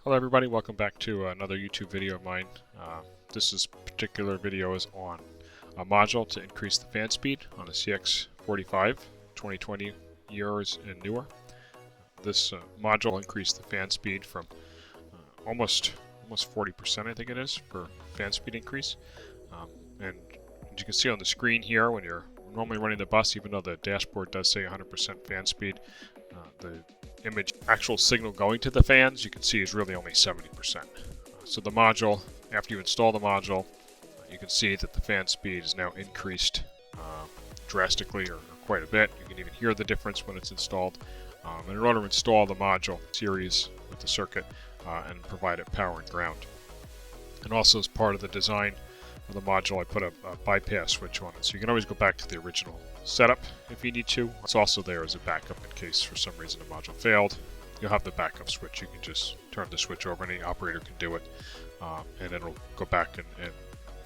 Hello everybody, welcome back to another YouTube video of mine. This particular video is on a module to increase the fan speed on a CX45 2020 years and newer. This module will increase the fan speed from almost 40%, I think it is, for fan speed increase. And as you can see on the screen here, when you're normally running the bus, even though the dashboard does say 100% fan speed, the image actual signal going to the fans, you can see, is really only 70%. So the module, after you install the module, you can see that the fan speed is now increased drastically or quite a bit. You can even hear the difference when it's installed. And in order to install the module series with the circuit and provide it power and ground. And also, as part of the design of the module, I put a bypass switch on it, so you can always go back to the original setup if you need to. It's also there as a backup in case for some reason the module failed. You'll have the backup switch. You can just turn the switch over. Any operator can do it, and it'll go back and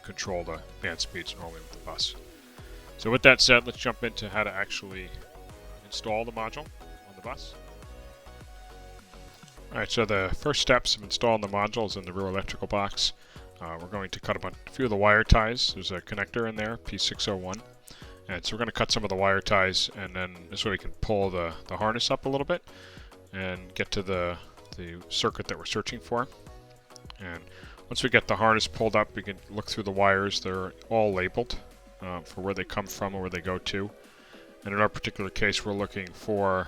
control the fan speeds normally with the bus. So with that said, let's jump into how to actually install the module on the bus. Alright, so the first steps of installing the module is in the rear electrical box. We're going to cut a few of the wire ties. There's a connector in there, P601. And so we're going to cut some of the wire ties, and then this way we can pull the harness up a little bit and get to the circuit that we're searching for. And once we get the harness pulled up, we can look through the wires. They're all labeled for where they come from and where they go to. And in our particular case, we're looking for,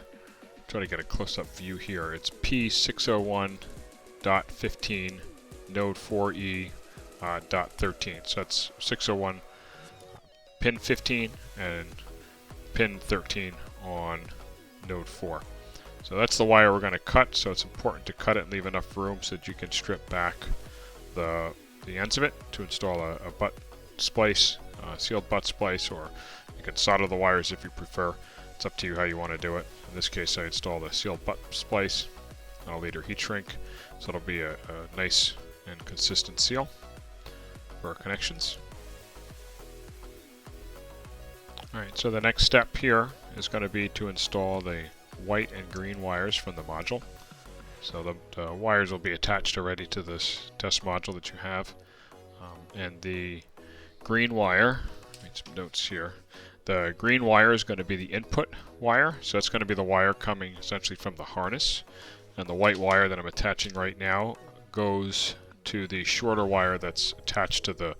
try to get a close-up view here. It's P601.15 node 4E .13. So that's 601 pin 15 and pin 13 on node 4. So that's the wire we're going to cut, so it's important to cut it and leave enough room so that you can strip back the ends of it to install a butt splice, sealed butt splice, or you can solder the wires if you prefer. It's up to you how you want to do it. In this case, I installed a sealed butt splice. I'll later heat shrink, so it'll be a nice and consistent seal for our connections. Alright, so the next step here is going to be to install the white and green wires from the module. So the wires will be attached already to this test module that you have. And the green wire, make some notes here. The green wire is going to be the input wire, so it's going to be the wire coming essentially from the harness. And the white wire that I'm attaching right now goes to the shorter wire that's attached to the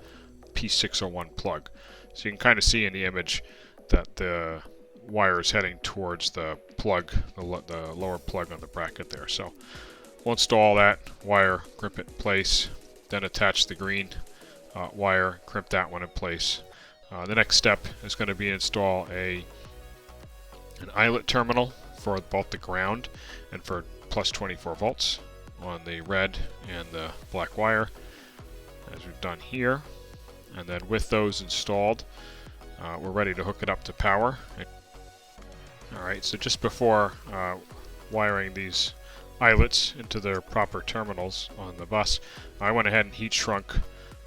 P601 plug. So you can kind of see in the image that the wire is heading towards the plug, the lower plug on the bracket there. So we'll install that wire, crimp it in place, then attach the green wire, crimp that one in place. The next step is going to be install an eyelet terminal for both the ground and for plus 24 volts on the red and the black wire, as we've done here. And then with those installed, we're ready to hook it up to power. Alright, so just before wiring these eyelets into their proper terminals on the bus, I went ahead and heat shrunk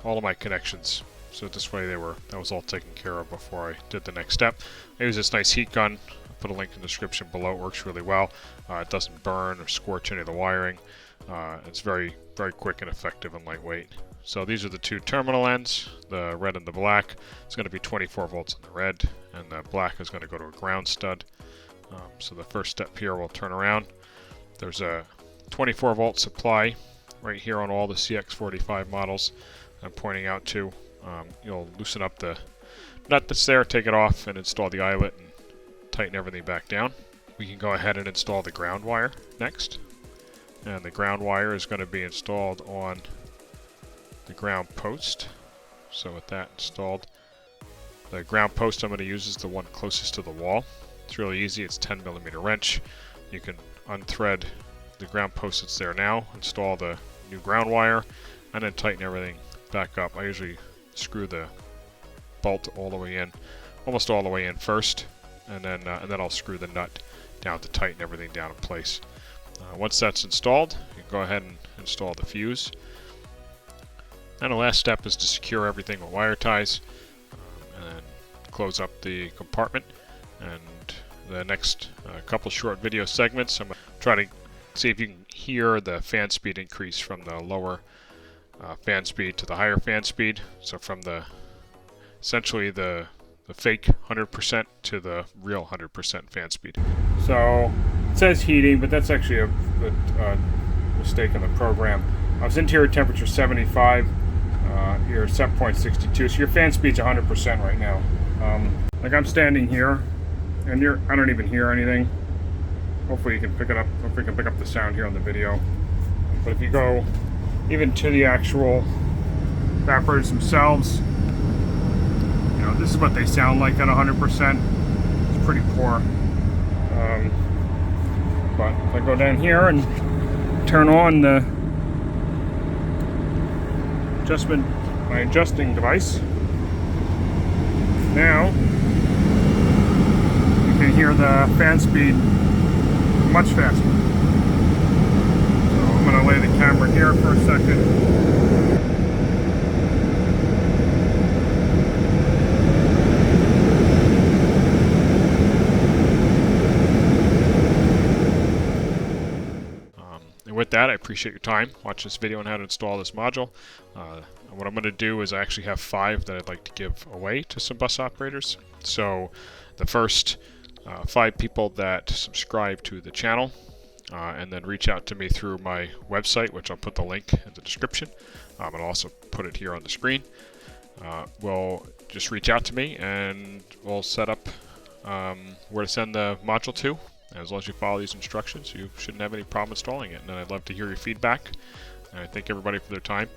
all of my connections. So this way that was all taken care of before I did the next step. I use this nice heat gun. I'll put a link in the description below. It works really well. It doesn't burn or scorch any of the wiring. It's very, very quick and effective and lightweight. So these are the two terminal ends, the red and the black. It's going to be 24 volts in the red, and the black is going to go to a ground stud. So the first step here, we'll turn around. There's a 24 volt supply right here on all the CX45 models I'm pointing out to. You'll loosen up the nut that's there, take it off, and install the eyelet and tighten everything back down. We can go ahead and install the ground wire next. And the ground wire is going to be installed on the ground post. So with that installed, the ground post I'm going to use is the one closest to the wall. It's really easy. It's 10mm wrench. You can unthread the ground post that's there now, install the new ground wire, and then tighten everything back up. I usually screw the bolt all the way in, almost all the way in first, and then I'll screw the nut down to tighten everything down in place. Once that's installed, you can go ahead and install the fuse. And the last step is to secure everything with wire ties, and then close up the compartment. And the next couple short video segments, I'm going to try to see if you can hear the fan speed increase from the lower fan speed to the higher fan speed. So from the essentially the fake 100% to the real 100% fan speed. So it says heating, but that's actually a mistake in the program. I was interior temperature 75, your set point 62, so your fan speed's 100% right now. Like I'm standing here, and I don't even hear anything. Hopefully you can pick it up. Hopefully you can pick up the sound here on the video. But if you go even to the actual evaporators themselves, you know, this is what they sound like at 100%. It's pretty poor. But if I go down here and turn on the my adjusting device, now you can hear the fan speed much faster. So I'm going to lay the camera here for a second. And with that, I appreciate your time. Watch this video on how to install this module. What I'm going to do is I actually have 5 that I'd like to give away to some bus operators. So the first 5 people that subscribe to the channel and then reach out to me through my website, which I'll put the link in the description. I'll also put it here on the screen. Will just reach out to me and we'll set up where to send the module to. As long as you follow these instructions, you shouldn't have any problem installing it. And I'd love to hear your feedback. And I thank everybody for their time.